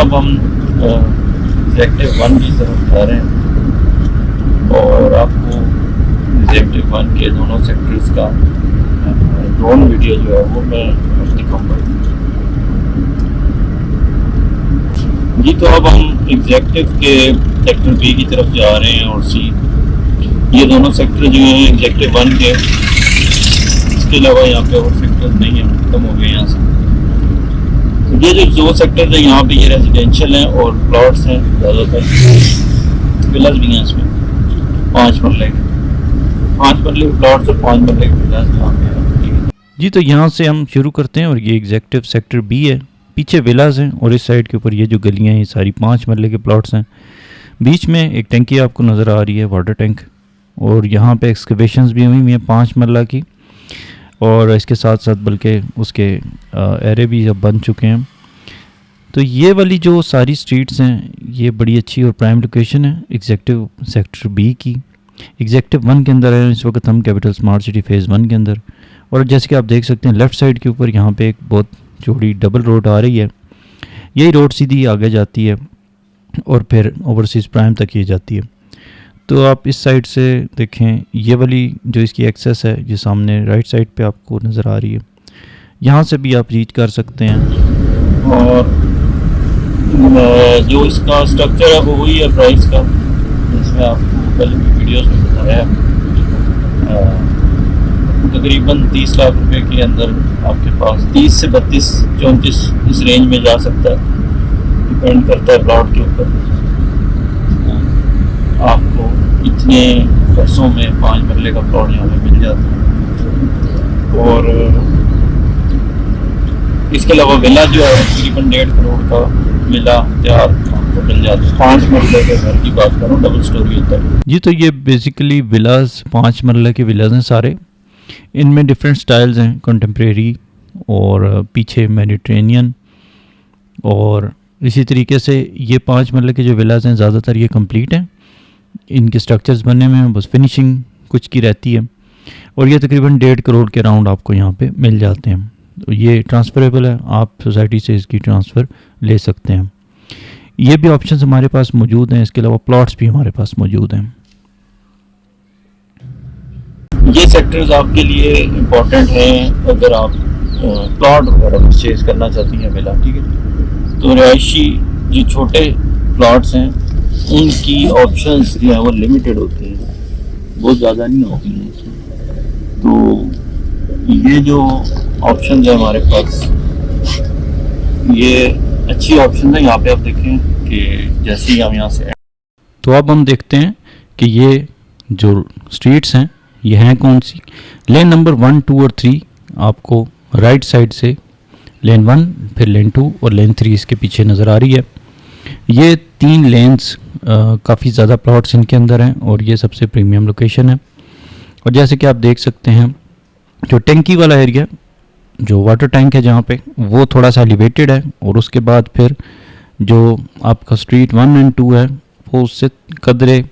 अब हम एग्जेक्टिव 1 की तरफ जा रहे हैं और आपको एग्जेक्टिव 1 के दोनों सेक्टर्स का ड्रोन वीडियो जो है वो मैं दिखाऊंगा जी। तो अब हम एग्जेक्टिव के सेक्टर बी की तरफ जा रहे हैं और सी, ये दोनों सेक्टर जो हैं एग्जेक्टिव 1 के, इसके अलावा यहाँ पे और सेक्टर नहीं है, खत्म हो गए यहाँ से। तो ये जो दो सेक्टर है यहाँ पे ये रेजिडेंशियल हैं और प्लॉट्स हैं, ज़्यादातर विलास भी हैं इसमें। 5 मरले के प्लॉट्स और 5 मरले के विलास यहाँ पे हैं जी। तो यहाँ से हम शुरू करते हैं और ये एग्जेक्टिव सेक्टर बी है, पीछे विलास हैं और इस साइड के ऊपर ये जो गलियाँ हैं ये सारी 5 मरले के प्लॉट्स हैं। बीच में एक टंकी आपको नज़र आ रही है, वाटर टैंक, और यहाँ पे एक्सकवेशंस भी हुई हैं 5 मरला की, और इसके साथ साथ बल्कि उसके एरे भी अब बन चुके हैं। तो ये वाली जो सारी स्ट्रीट्स हैं ये बड़ी अच्छी और प्राइम लोकेशन है एग्जेक्टिव सेक्टर बी की। एग्जेक्टिव 1 के अंदर है इस वक्त हम, कैपिटल स्मार्ट सिटी फ़ेज़ 1 के अंदर। और जैसे कि आप देख सकते हैं लेफ़्ट साइड के ऊपर यहाँ पे एक बहुत चौड़ी डबल रोड आ रही है। यही रोड सीधी आगे जाती है और फिर ओवरसीज़ प्राइम तक ये जाती है। तो आप इस साइड से देखें, ये वाली जो इसकी एक्सेस है ये सामने राइट साइड पे आपको नज़र आ रही है, यहाँ से भी आप रीच कर सकते हैं। और जो इसका स्ट्रक्चर है वो वही है प्राइस का, जिसमें आपको पहले भी वीडियोस में बताया है। तकरीबन 30 लाख रुपए के अंदर आपके पास 30 से 32-34 इस रेंज में जा सकता है, डिपेंड करता है प्लॉट के ऊपर। आपको इतने पैसों में 5 मरले का प्लॉट यहाँ पे मिल जाता है। और इसके अलावा विला जो है तकरीबन 1.5 करोड़ का विला तैयार आपको मिल जाता है। 5 मरले के घर की बात करूँ, डबल स्टोरी होता है जी। तो ये बेसिकली विलास 5 मरले के विलास हैं सारे। इनमें डिफरेंट स्टाइल्स हैं, कंटेम्प्रेरी और पीछे मेडिटेरेनियन, और इसी तरीके से ये 5 मरले के जो विलास हैं ज़्यादातर ये कंप्लीट हैं, इनके स्ट्रक्चर्स बनने में बस फिनिशिंग कुछ की रहती है। और ये तकरीबन 1.5 करोड़ के राउंड आपको यहाँ पे मिल जाते हैं। तो ये ट्रांसफ़रेबल है, आप सोसाइटी से इसकी ट्रांसफ़र ले सकते हैं। ये भी ऑप्शंस हमारे पास मौजूद हैं, इसके अलावा प्लॉट्स भी हमारे पास मौजूद हैं। ये सेक्टर्स आपके लिए इम्पोर्टेंट हैं अगर आप प्लॉट वगैरह परचेज करना चाहती हैं विला, ठीक है। तो रिहायशी जो छोटे प्लॉट्स हैं उनकी ऑप्शंस जो हैं वो लिमिटेड होती हैं, बहुत ज़्यादा नहीं होती हैं इसमें। तो ये जो ऑप्शन है हमारे पास, ये अच्छी ऑप्शन है। यहाँ पे आप देखें कि जैसे ही हम यहाँ से, तो अब हम देखते हैं कि ये जो स्ट्रीट्स हैं ये हैं कौन सी। लेन नंबर 1, 2 और 3 आपको राइट साइड से लेन 1, फिर लेन 2 और लेन 3 इसके पीछे नज़र आ रही है। ये 3 लेन्स काफ़ी ज़्यादा प्लॉट्स इनके अंदर हैं और ये सबसे प्रीमियम लोकेशन है। और जैसे कि आप देख सकते हैं जो टैंकी वाला एरिया, जो वाटर टैंक है जहाँ पे, वो थोड़ा सा एलिवेटेड है, और उसके बाद फिर जो आपका स्ट्रीट 1 एंड 2 है वो उससे कदरे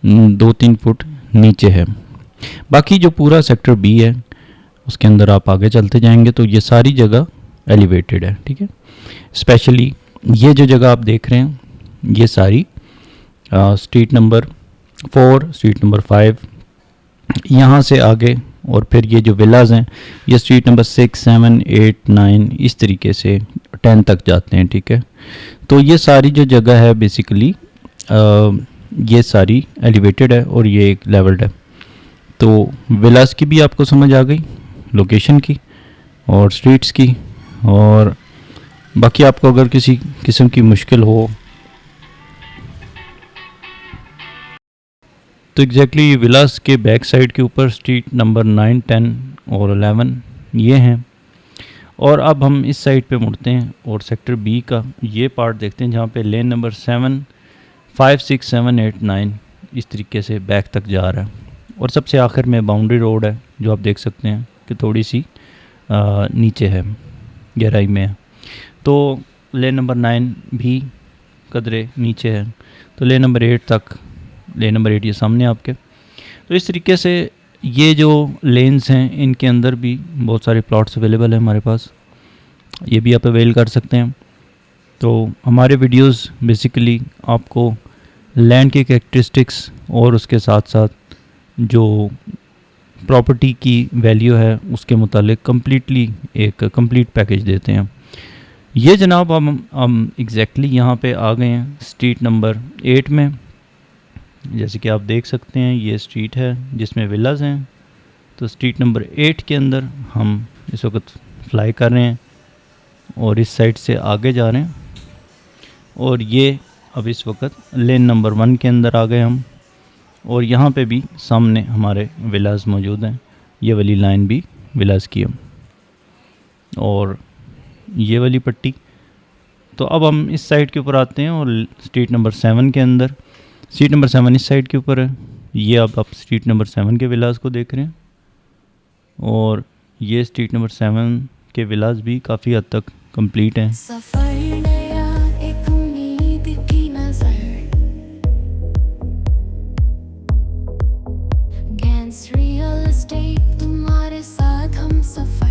2-3 फुट नीचे है। बाकी जो पूरा सेक्टर बी है उसके अंदर आप आगे चलते जाएंगे तो ये सारी जगह एलिवेटेड है, ठीक है। स्पेशली ये जो जगह आप देख रहे हैं ये सारी स्ट्रीट नंबर 4, स्ट्रीट नंबर 5, यहाँ से आगे, और फिर ये जो विलाज हैं ये स्ट्रीट नंबर 6, 7, 8, 9 इस तरीके से 10 तक जाते हैं, ठीक है। तो ये सारी जो जगह है बेसिकली ये सारी एलिवेटेड है और ये एक लेवल्ड है। तो विलास की भी आपको समझ आ गई, लोकेशन की और स्ट्रीट्स की। और बाकी आपको अगर किसी किस्म की मुश्किल हो तो एग्जैक्टली विलास के बैक साइड के ऊपर स्ट्रीट नंबर 9, 10 और 11 ये हैं। और अब हम इस साइड पे मुड़ते हैं और सेक्टर बी का ये पार्ट देखते हैं जहाँ पे लेन नंबर 7, 5, 6, 7, 8, 9 इस तरीके से बैक तक जा रहा है। और सबसे आखिर में बाउंड्री रोड है जो आप देख सकते हैं कि थोड़ी सी नीचे है, गहराई में है। तो लेन नंबर 9 भी कदरे नीचे है। तो लेन नंबर 8 तक, लेन नंबर 8 ये सामने आपके। तो इस तरीके से ये जो लेन्स हैं इनके अंदर भी बहुत सारे प्लॉट्स अवेलेबल हैं हमारे पास, ये भी आप अवेल कर सकते हैं। तो हमारे वीडियोस बेसिकली आपको लैंड के कैरेक्टरिस्टिक्स और उसके साथ साथ जो प्रॉपर्टी की वैल्यू है उसके मुतालिक कम्प्लीटली एक कंप्लीट पैकेज देते हैं। ये जनाब हम एग्जैक्टली यहाँ पे आ गए हैं स्ट्रीट नंबर 8 में। जैसे कि आप देख सकते हैं ये स्ट्रीट है जिसमें विलाज हैं। तो स्ट्रीट नंबर 8 के अंदर हम इस वक्त फ्लाई कर रहे हैं और इस साइड से आगे जा रहे हैं। और ये अब इस वक्त लेन नंबर 1 के अंदर आ गए हम, और यहाँ पे भी सामने हमारे विलाज मौजूद हैं। ये वाली लाइन भी विलाज की हम, और ये वाली पट्टी। तो अब हम इस साइड के ऊपर आते हैं और स्ट्रीट नंबर 7 के अंदर, स्ट्रीट नंबर 7 इस साइड के ऊपर है। ये अब आप स्ट्रीट नंबर 7 के विलाज को देख रहे हैं, और ये स्ट्रीट नंबर 7 के विलाज भी काफ़ी हद तक कंप्लीट हैं। सफर नया एक उम्मीद की नजर, गैंस रियल एस्टेट तुम्हारे साथ हम सफर।